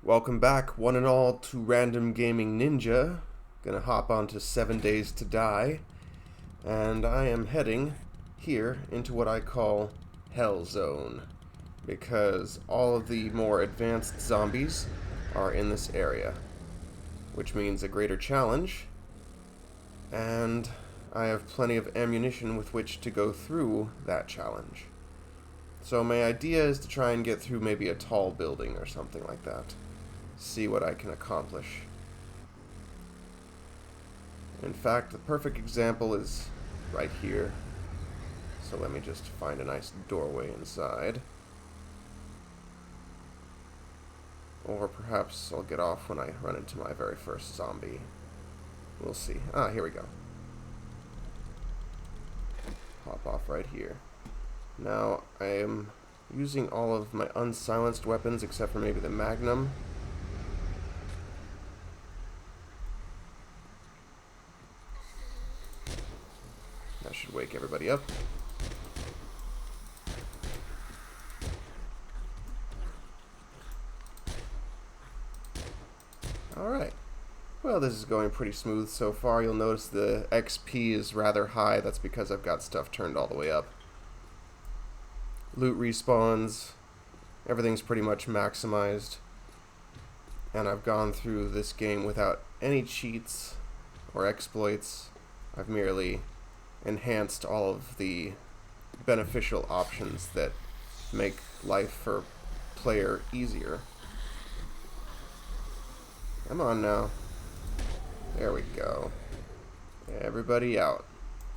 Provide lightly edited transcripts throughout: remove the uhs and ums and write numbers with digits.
Welcome back, one and all, to Random Gaming Ninja. Gonna hop on to 7 Days to Die, and I am heading here into what I call Hell Zone, because all of the more advanced zombies are in this area, which means a greater challenge, and I have plenty of ammunition with which to go through that challenge. So my idea is to try and get through maybe a tall building or something like that. See what I can accomplish. In fact, the perfect example is right here. So let me just find a nice doorway inside. Or perhaps I'll get off when I run into my very first zombie. We'll see. Ah, here we go. Hop off right here. Now, I am using all of my unsilenced weapons except for maybe the Magnum. That should wake everybody up. Alright. Well, this is going pretty smooth so far. You'll notice the XP is rather high. That's because I've got stuff turned all the way up. Loot respawns. Everything's pretty much maximized. And I've gone through this game without any cheats or exploits. I've merely enhanced all of the beneficial options that make life for player easier. Come on now. There we go. Everybody out.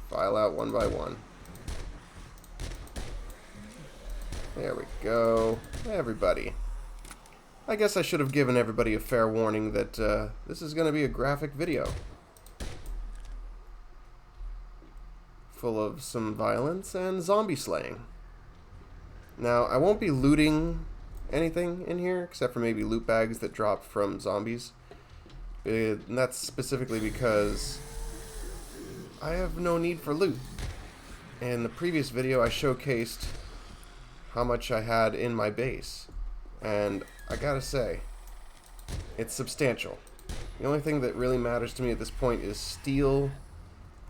File out one by one. There we go. Everybody. I guess I should have given everybody a fair warning that this is going to be a graphic video. Full of some violence and zombie slaying. Now, I won't be looting anything in here, except for maybe loot bags that drop from zombies. And that's specifically because I have no need for loot. In the previous video, I showcased how much I had in my base. And I gotta say, it's substantial. The only thing that really matters to me at this point is steel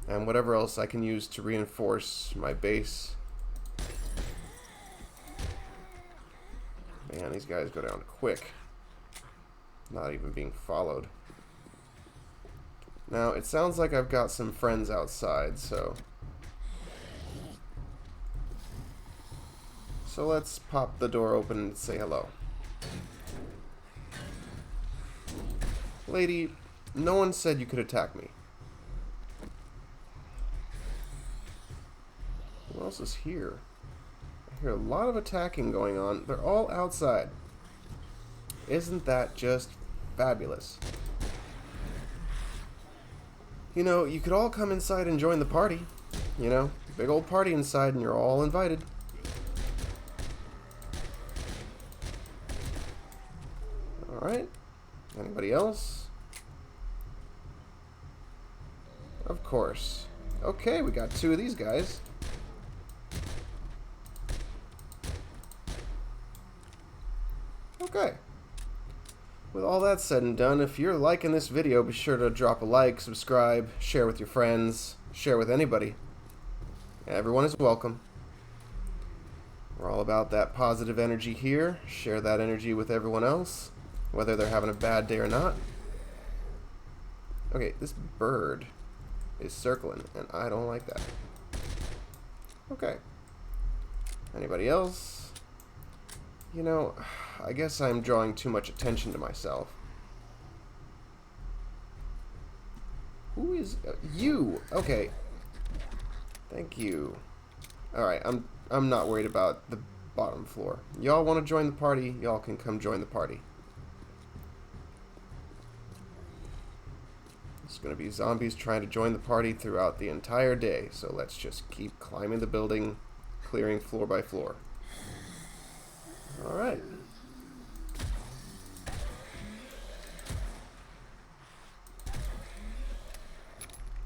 and whatever else I can use to reinforce my base. Man, these guys go down quick. Not even being followed. Now, it sounds like I've got some friends outside, so let's pop the door open and say hello. Lady, no one said you could attack me. Who else is here? I hear a lot of attacking going on. They're all outside. Isn't that just fabulous? You know, you could all come inside and join the party. You know, big old party inside and you're all invited. Alright. Anybody else? Of course. Okay, we got two of these guys. Okay. With all that said and done, if you're liking this video, be sure to drop a like, subscribe, share with your friends, share with anybody. Everyone is welcome. We're all about that positive energy here. Share that energy with everyone else, whether they're having a bad day or not. Okay, this bird is circling, and I don't like that. Okay. Anybody else? You know, I guess I'm drawing too much attention to myself. Who is you? Okay. Thank you. Alright, I'm not worried about the bottom floor. Y'all want to join the party? Y'all can come join the party. There's going to be zombies trying to join the party throughout the entire day, so let's just keep climbing the building, clearing floor by floor. Alright.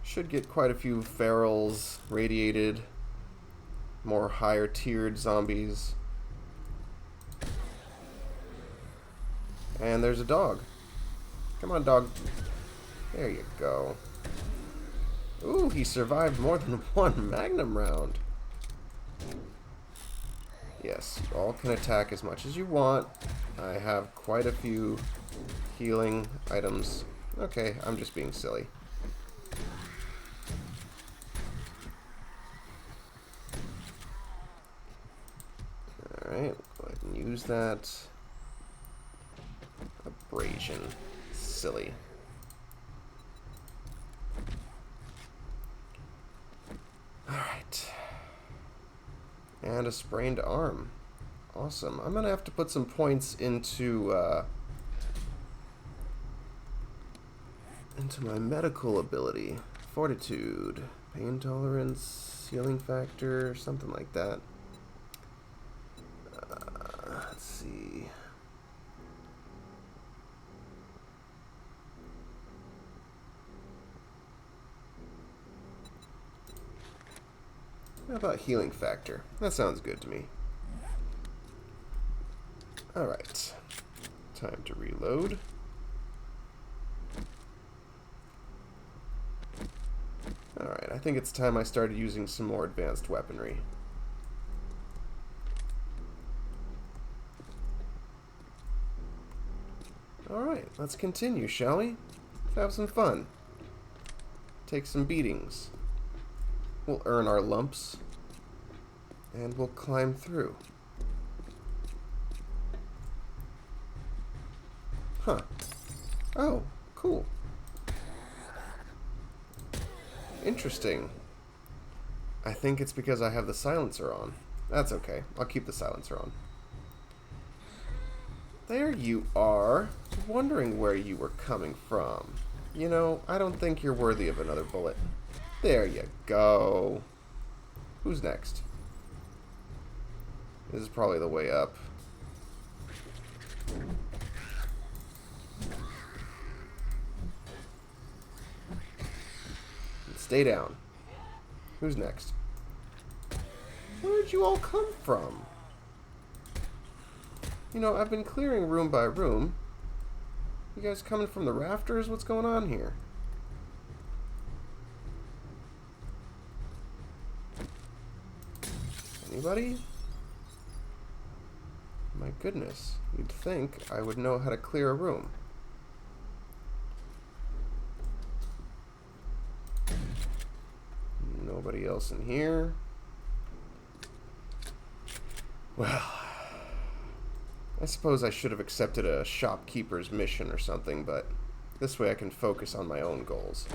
Should get quite a few ferals, radiated, more higher tiered zombies. And there's a dog. Come on, dog. There you go. Ooh, he survived more than one Magnum round. Yes, you all can attack as much as you want. I have quite a few healing items. Okay, I'm just being silly. Alright, go ahead and use that. Abrasion. Silly. Alright. And a sprained arm. Awesome. I'm gonna have to put some points into my medical ability. Fortitude. Pain tolerance. Healing factor. Something like that. Let's see. How about healing factor? That sounds good to me. Alright. Time to reload. Alright, I think it's time I started using some more advanced weaponry. Alright, let's continue, shall we? Let's have some fun. Take some beatings. We'll earn our lumps. And we'll climb through. Huh. Oh, cool. Interesting. I think it's because I have the silencer on. That's okay. I'll keep the silencer on. There you are. Wondering where you were coming from. You know, I don't think you're worthy of another bullet. There you go. Who's next? This is probably the way up. Stay down. Who's next? Where'd you all come from? You know, I've been clearing room by room. You guys coming from the rafters? What's going on here? Anybody? My goodness, you'd think I would know how to clear a room. Nobody else in here. Well, I suppose I should have accepted a shopkeeper's mission or something, but this way I can focus on my own goals.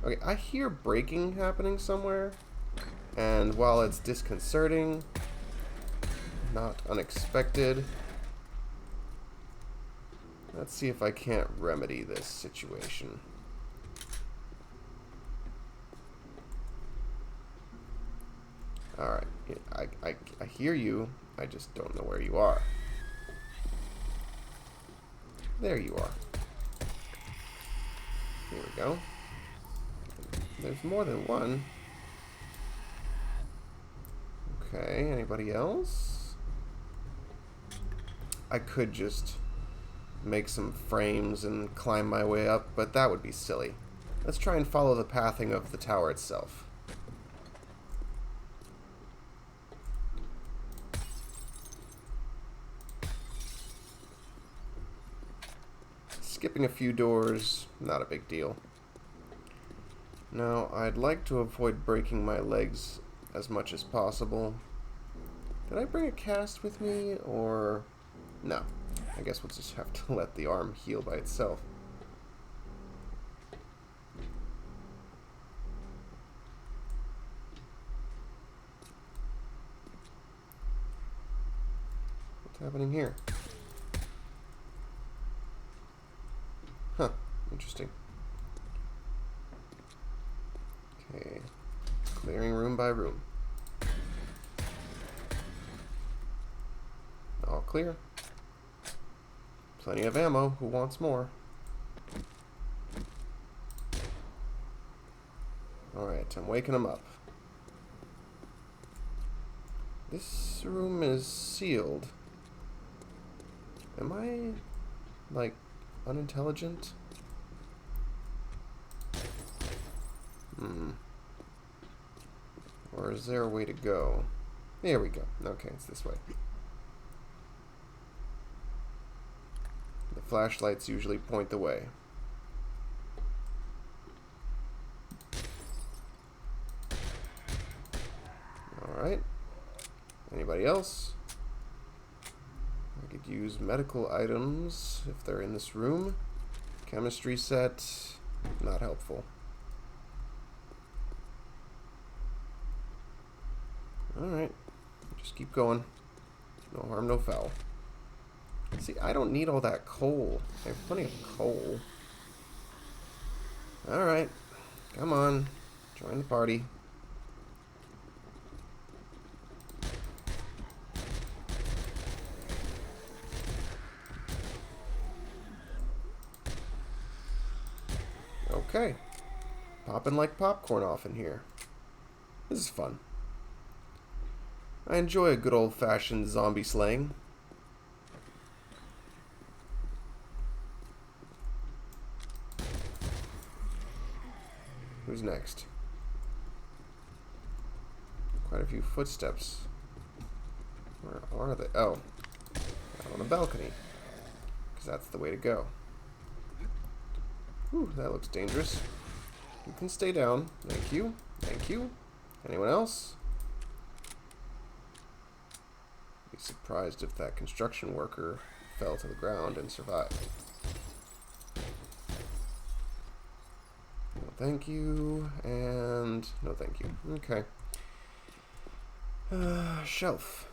Okay, I hear breaking happening somewhere, and while it's disconcerting, not unexpected, let's see if I can't remedy this situation. Alright, I hear you, I just don't know where you are. There you are. Here we go. There's more than one. Okay, anybody else? I could just make some frames and climb my way up, but that would be silly. Let's try and follow the pathing of the tower itself. Skipping a few doors, not a big deal. Now, I'd like to avoid breaking my legs as much as possible. Did I bring a cast with me, or... No. I guess we'll just have to let the arm heal by itself. What's happening here? Huh. Interesting. Okay. Clearing room by room. All clear. Plenty of ammo. Who wants more? Alright, I'm waking him up. This room is sealed. Am I like, unintelligent? Or is there a way to go? There we go. Okay, it's this way. The flashlights usually point the way. Alright. Anybody else? I could use medical items if they're in this room. Chemistry set. Not helpful. Alright. Just keep going. No harm, no foul. See, I don't need all that coal. I have plenty of coal. Alright. Come on. Join the party. Okay. Popping like popcorn off in here. This is fun. I enjoy a good old-fashioned zombie slaying. Who's next? Quite a few footsteps. Where are they? Oh. Out on the balcony. Because that's the way to go. Whew, that looks dangerous. You can stay down. Thank you. Thank you. Anyone else? Be surprised if that construction worker fell to the ground and survived. No thank you, and no thank you. Okay. Shelf.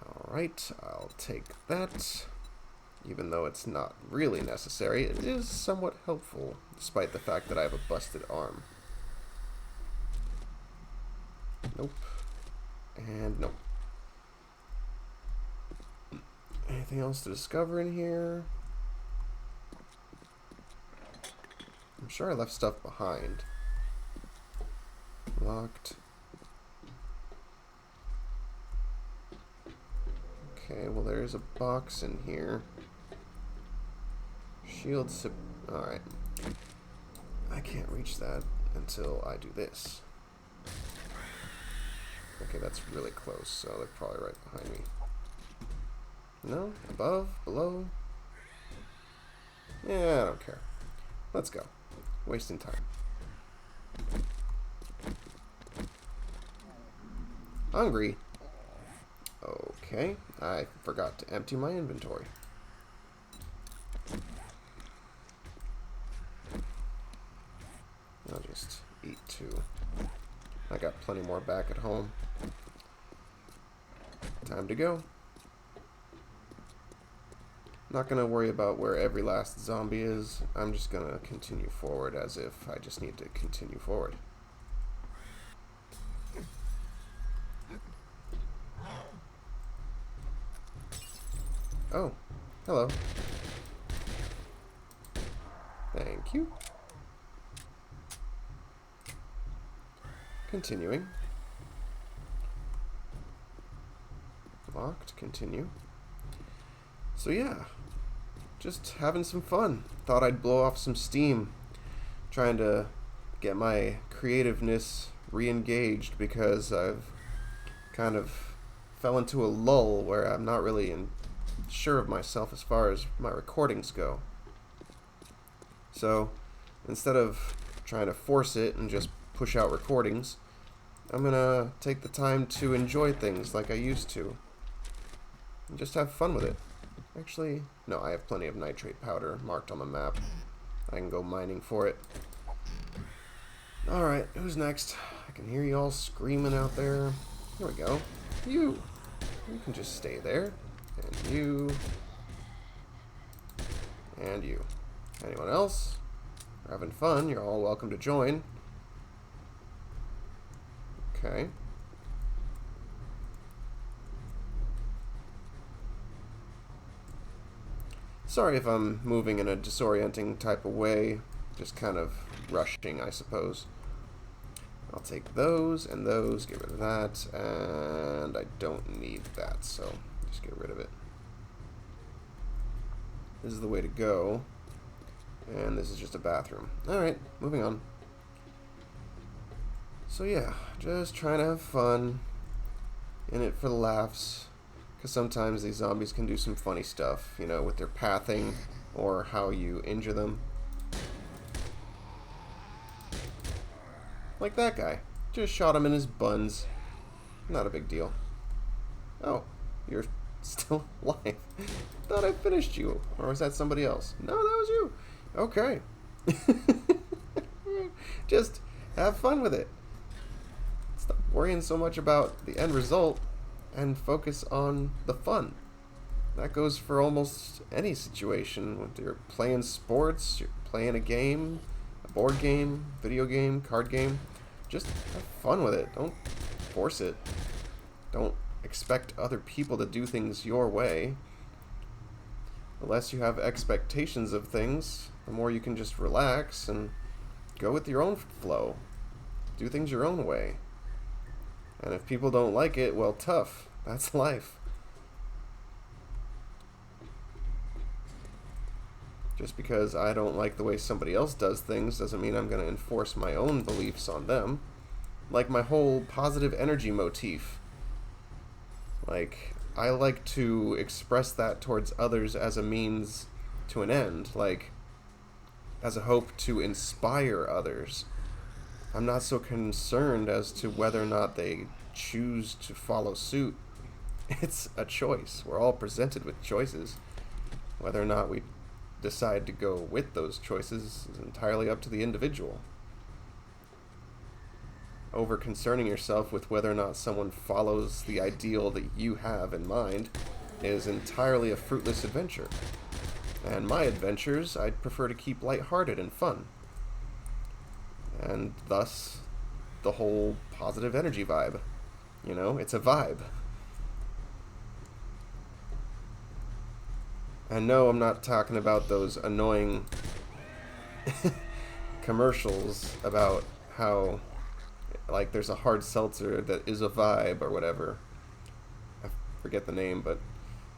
Alright, I'll take that. Even though it's not really necessary, it is somewhat helpful, despite the fact that I have a busted arm. Nope. And nope. Anything else to discover in here? I'm sure I left stuff behind. Locked. Okay, well there's a box in here. Shield alright. I can't reach that until I do this. Okay, that's really close, so they're probably right behind me. No? Above? Below? Yeah, I don't care. Let's go. Wasting time. Hungry? Okay, I forgot to empty my inventory. I'll just eat too. I got plenty more back at home. Time to go. Not gonna worry about where every last zombie is. I'm just gonna continue forward as if I just need to continue forward. Oh, hello. Thank you. Continuing. Locked, continue. So yeah, just having some fun. Thought I'd blow off some steam. Trying to get my creativeness re-engaged because I've kind of fell into a lull where I'm not really sure of myself as far as my recordings go. So instead of trying to force it and just push out recordings, I'm gonna take the time to enjoy things like I used to and just have fun with it. Actually, no, I have plenty of nitrate powder marked on the map. I can go mining for it. Alright, who's next? I can hear you all screaming out there. Here we go. You! You can just stay there. And you. And you. Anyone else? We're having fun. You're all welcome to join. Okay. Sorry if I'm moving in a disorienting type of way. Just kind of rushing, I suppose. I'll take those and those, get rid of that, and I don't need that, so just get rid of it. This is the way to go. And this is just a bathroom. Alright, moving on. So yeah, just trying to have fun. In it for the laughs. Because sometimes these zombies can do some funny stuff, you know, with their pathing or how you injure them. Like that guy. Just shot him in his buns. Not a big deal. Oh, you're still alive. Thought I finished you. Or was that somebody else? No, that was you. Okay. Just have fun with it. Stop worrying so much about the end result and focus on the fun. That goes for almost any situation. Whether you're playing sports, you're playing a game, a board game, video game, card game. Just have fun with it. Don't force it. Don't expect other people to do things your way. The less you have expectations of things, the more you can just relax and go with your own flow. Do things your own way. And if people don't like it, well, tough. That's life. Just because I don't like the way somebody else does things doesn't mean I'm going to enforce my own beliefs on them. Like my whole positive energy motif. Like, I like to express that towards others as a means to an end. Like, as a hope to inspire others. I'm not so concerned as to whether or not they choose to follow suit. It's a choice. We're all presented with choices. Whether or not we decide to go with those choices is entirely up to the individual. Over concerning yourself with whether or not someone follows the ideal that you have in mind is entirely a fruitless adventure. And my adventures, I'd prefer to keep lighthearted and fun. And thus, the whole positive energy vibe. You know, it's a vibe. And no, I'm not talking about those annoying commercials about how, like, there's a hard seltzer that is a vibe or whatever. I forget the name, but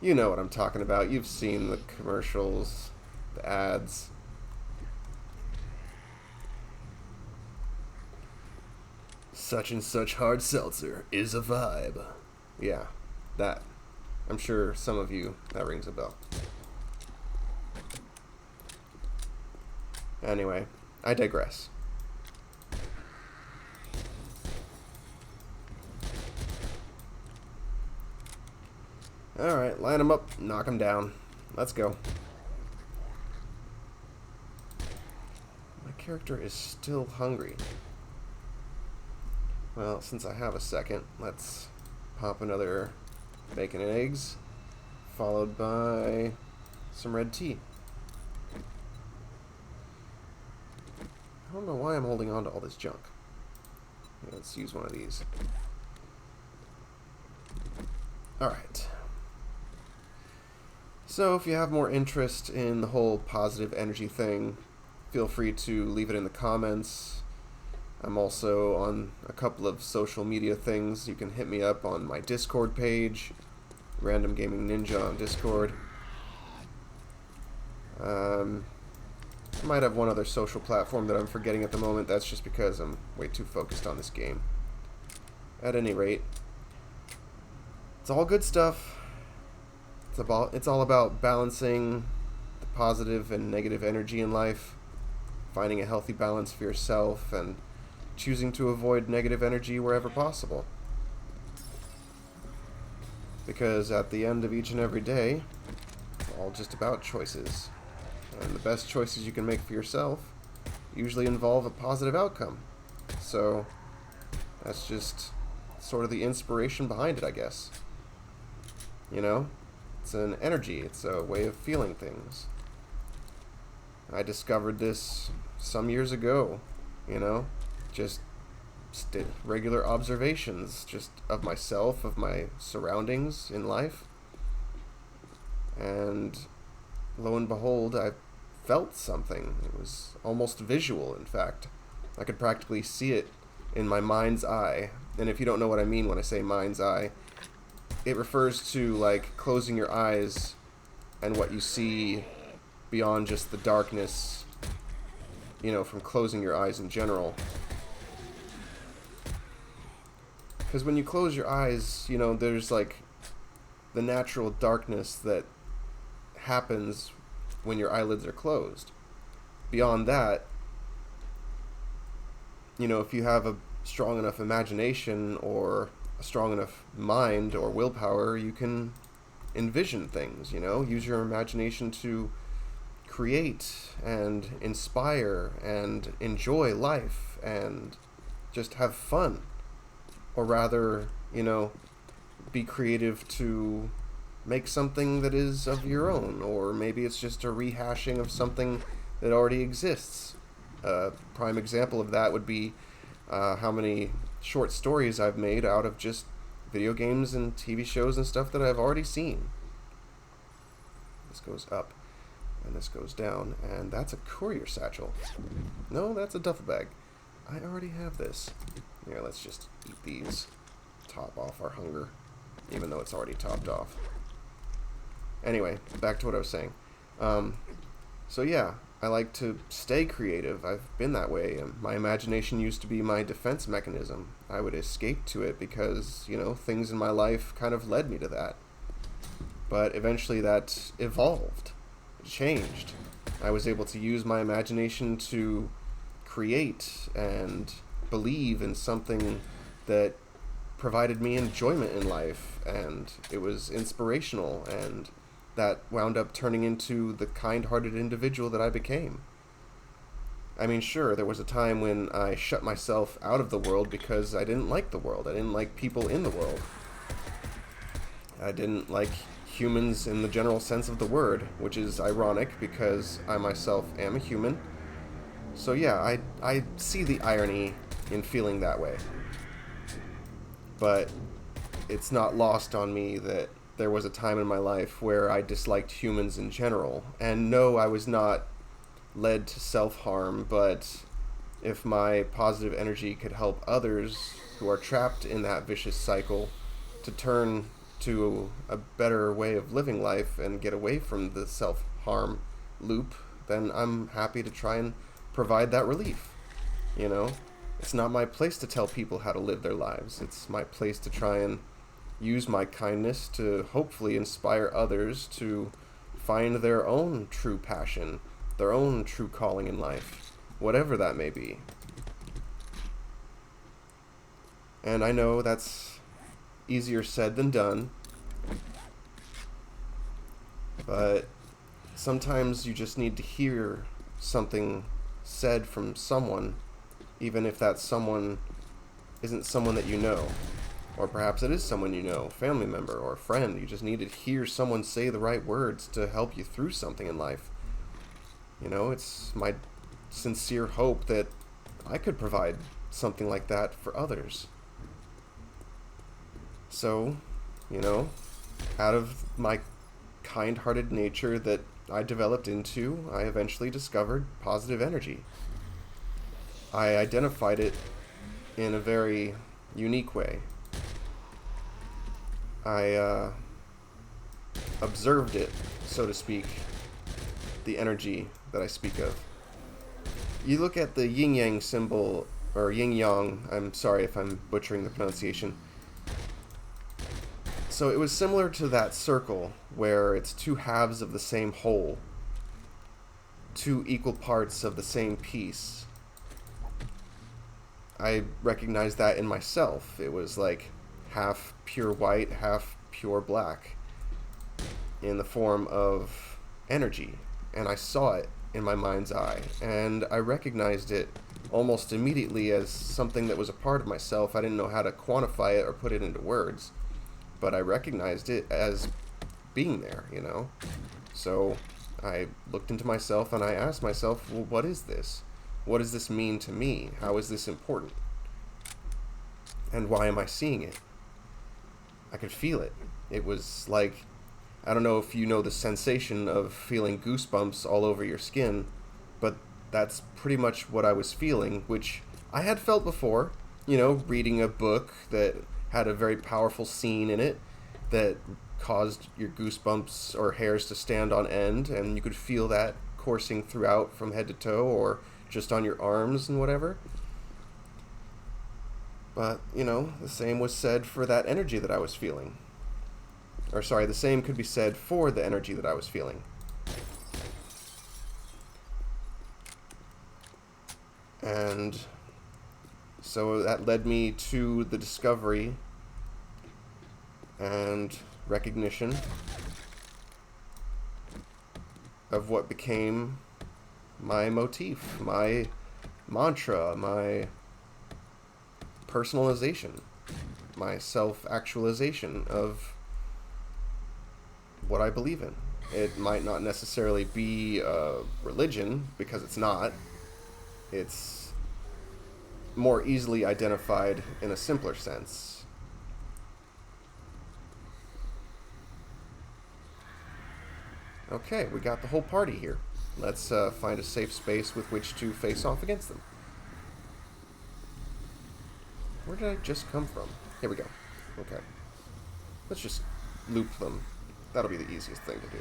you know what I'm talking about. You've seen the commercials, the ads. Such and such hard seltzer is a vibe. Yeah, that. I'm sure some of you, that rings a bell. Anyway, I digress. Alright, line them up, knock them down. Let's go. My character is still hungry. Well, since I have a second, let's pop another bacon and eggs, followed by some red tea. I don't know why I'm holding on to all this junk. Let's use one of these. Alright. So if you have more interest in the whole positive energy thing, feel free to leave it in the comments. I'm also on a couple of social media things. You can hit me up on my Discord page, Random Gaming Ninja on Discord. I might have one other social platform that I'm forgetting at the moment. That's just because I'm way too focused on this game. At any rate, it's all good stuff. It's all about balancing the positive and negative energy in life, finding a healthy balance for yourself, and choosing to avoid negative energy wherever possible. Because at the end of each and every day, it's all just about choices. And the best choices you can make for yourself usually involve a positive outcome. So that's just sort of the inspiration behind it, I guess. You know? It's an energy. It's a way of feeling things. I discovered this some years ago, you know? Just regular observations just of myself, of my surroundings in life. And lo and behold, I felt something. It was almost visual, in fact. I could practically see it in my mind's eye. And if you don't know what I mean when I say mind's eye, it refers to, like, closing your eyes and what you see beyond just the darkness, you know, from closing your eyes in general. Because when you close your eyes, you know, there's like the natural darkness that happens when your eyelids are closed. Beyond that, you know, if you have a strong enough imagination or a strong enough mind or willpower, you can envision things, you know, use your imagination to create and inspire and enjoy life and just have fun. Or rather, you know, be creative to make something that is of your own, or maybe it's just a rehashing of something that already exists. A prime example of that would be how many short stories I've made out of just video games and TV shows and stuff that I've already seen. This goes up, and this goes down, and that's a courier satchel. No, that's a duffel bag. I already have this. Here, let's just eat these. Top off our hunger, even though it's already topped off. Anyway, back to what I was saying. So yeah, I like to stay creative. I've been that way. My imagination used to be my defense mechanism. I would escape to it because, you know, things in my life kind of led me to that. But eventually that evolved. It changed. I was able to use my imagination to create and believe in something that provided me enjoyment in life, and it was inspirational, and that wound up turning into the kind-hearted individual that I became. I mean, sure, there was a time when I shut myself out of the world because I didn't like the world. I didn't like people in the world. I didn't like humans in the general sense of the word, which is ironic because I myself am a human. So yeah, I see the irony in feeling that way. But it's not lost on me that there was a time in my life where I disliked humans in general. And no, I was not led to self-harm, but if my positive energy could help others who are trapped in that vicious cycle to turn to a better way of living life and get away from the self-harm loop, then I'm happy to try and provide that relief. You know, it's not my place to tell people how to live their lives. It's my place to try and use my kindness to hopefully inspire others to find their own true passion, their own true calling in life, whatever that may be. And I know that's easier said than done, but sometimes you just need to hear something said from someone, even if that someone isn't someone that you know. Or perhaps it is someone you know, family member or a friend. You just need to hear someone say the right words to help you through something in life. You know, it's my sincere hope that I could provide something like that for others. So, you know, out of my kind-hearted nature that I developed into, I eventually discovered positive energy. I identified it in a very unique way. I observed it, so to speak, the energy that I speak of. You look at the yin-yang symbol, or yin-yang, I'm sorry if I'm butchering the pronunciation. So it was similar to that circle, where it's two halves of the same whole, two equal parts of the same piece. I recognized that in myself. It was like half pure white, half pure black, in the form of energy. And I saw it in my mind's eye, and I recognized it almost immediately as something that was a part of myself. I didn't know how to quantify it or put it into words, but I recognized it as being there, you know? So I looked into myself and I asked myself, well, what is this? What does this mean to me? How is this important? And why am I seeing it? I could feel it. It was like, I don't know if you know the sensation of feeling goosebumps all over your skin, but that's pretty much what I was feeling, which I had felt before, you know, reading a book that had a very powerful scene in it that caused your goosebumps or hairs to stand on end, and you could feel that coursing throughout from head to toe or just on your arms and whatever. But, you know, the same was said for that energy that I was feeling. Or sorry, the same could be said for the energy that I was feeling. And so that led me to the discovery and recognition of what became my motif, my mantra, my personalization, my self-actualization of what I believe in. It might not necessarily be a religion, because it's not. It's more easily identified in a simpler sense. Okay, we got the whole party here. Let's find a safe space with which to face off against them. Where did I just come from? Here we go. Okay. Let's just loop them. That'll be the easiest thing to do.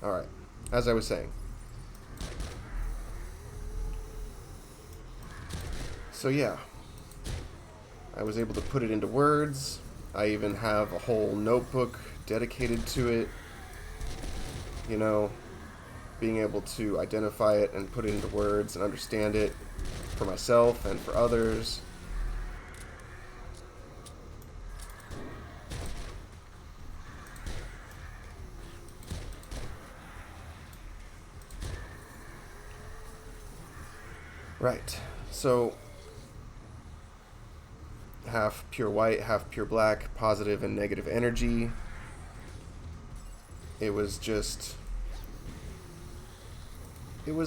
Alright, as I was saying. So yeah, I was able to put it into words. I even have a whole notebook dedicated to it. You know, being able to identify it and put it into words and understand it for myself and for others. Right, so half pure white, half pure black, positive and negative energy. It was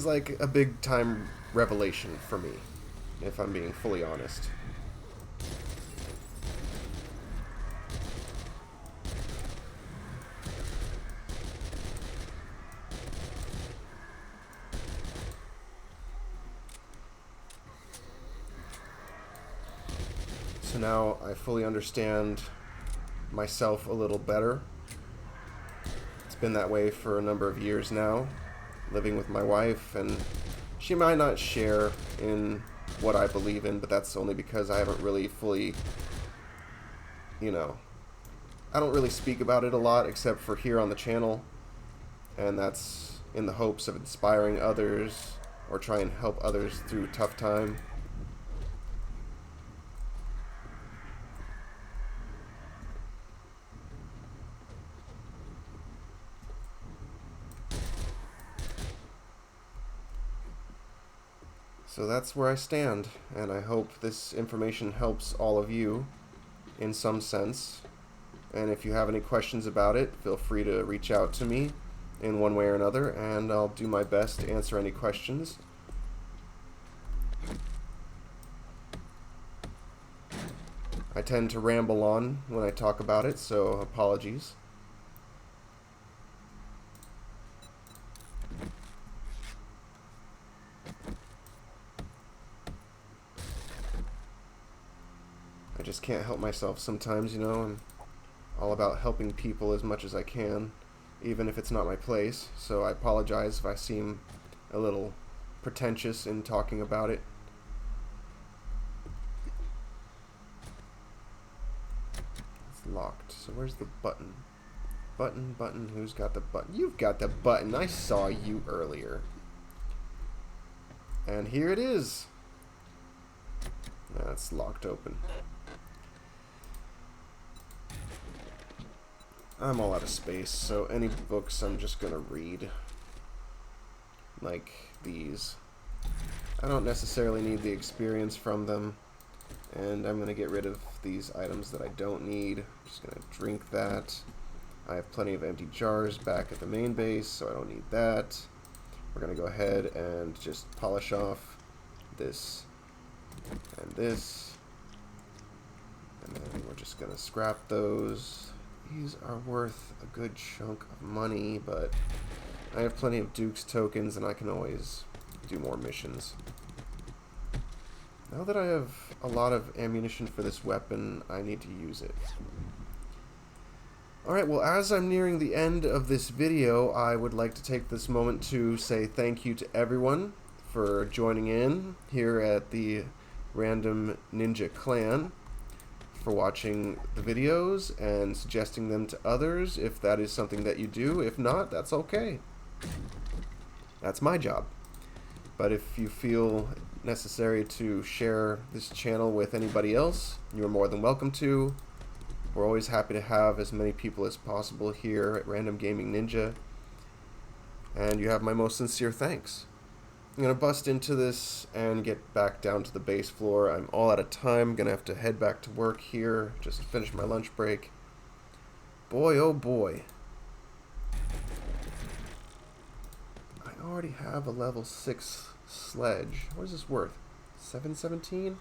like a big time revelation for me, if I'm being fully honest. So now I fully understand myself a little better. It's been that way for a number of years now, living with my wife, and she might not share in what I believe in, but that's only because I haven't really fully, you know, I don't really speak about it a lot except for here on the channel, and that's in the hopes of inspiring others or try and help others through a tough time. So that's where I stand, and I hope this information helps all of you in some sense. And if you have any questions about it, feel free to reach out to me in one way or another, and I'll do my best to answer any questions. I tend to ramble on when I talk about it, so apologies. I just can't help myself sometimes, you know. I'm all about helping people as much as I can, even if it's not my place, so I apologize if I seem a little pretentious in talking about it. It's locked, so where's the button? Button, who's got the button? You've got the button, I saw you earlier. And here it is. That's locked open. I'm all out of space, so any books I'm just gonna read. Like these. I don't necessarily need the experience from them, and I'm gonna get rid of these items that I don't need. I'm just gonna drink that. I have plenty of empty jars back at the main base, so I don't need that. We're gonna go ahead and just polish off this and this, and then we're just gonna scrap those. These are worth a good chunk of money, but I have plenty of Duke's tokens and I can always do more missions. Now that I have a lot of ammunition for this weapon, I need to use it. Alright, well, as I'm nearing the end of this video, I would like to take this moment to say thank you to everyone for joining in here at the Random Ninja Clan, for watching the videos and suggesting them to others if that is something that you do. If not, that's okay. That's my job. But if you feel necessary to share this channel with anybody else, you're more than welcome to. We're always happy to have as many people as possible here at Random Gaming Ninja, and you have my most sincere thanks. I'm going to bust into this and get back down to the base floor. I'm all out of time. I'm going to have to head back to work here, just finish my lunch break. Boy, oh boy. I already have a level 6 sledge. What is this worth? 717?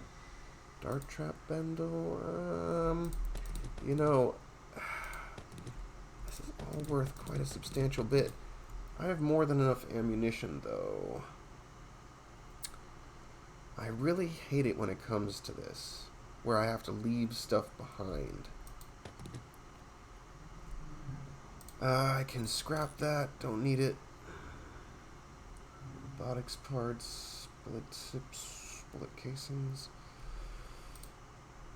Dart trap bundle? You know, this is all worth quite a substantial bit. I have more than enough ammunition, though. I really hate it when it comes to this, where I have to leave stuff behind. I can scrap that, don't need it. Robotics parts, bullet tips, bullet casings.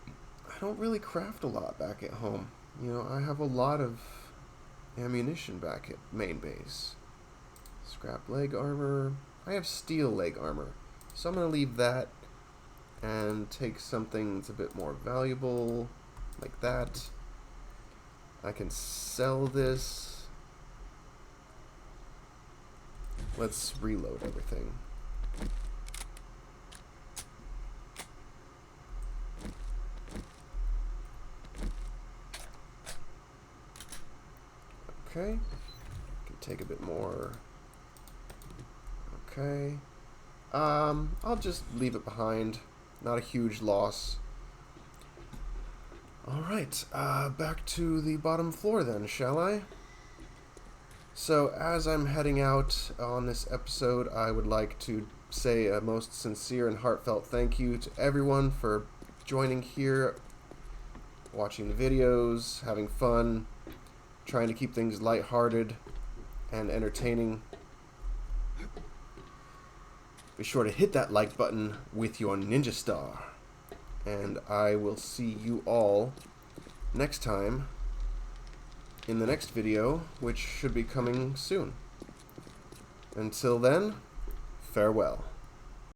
I don't really craft a lot back at home. You know, I have a lot of ammunition back at main base. Scrap leg armor. I have steel leg armor. So I'm going to leave that and take something that's a bit more valuable, like that. I can sell this. Let's reload everything. Okay. Can take a bit more. Okay. I'll just leave it behind. Not a huge loss. Alright, back to the bottom floor then, shall I? So, as I'm heading out on this episode, I would like to say a most sincere and heartfelt thank you to everyone for joining here, watching the videos, having fun, trying to keep things lighthearted and entertaining. Be sure to hit that like button with your ninja star. And I will see you all next time in the next video, which should be coming soon. Until then, farewell.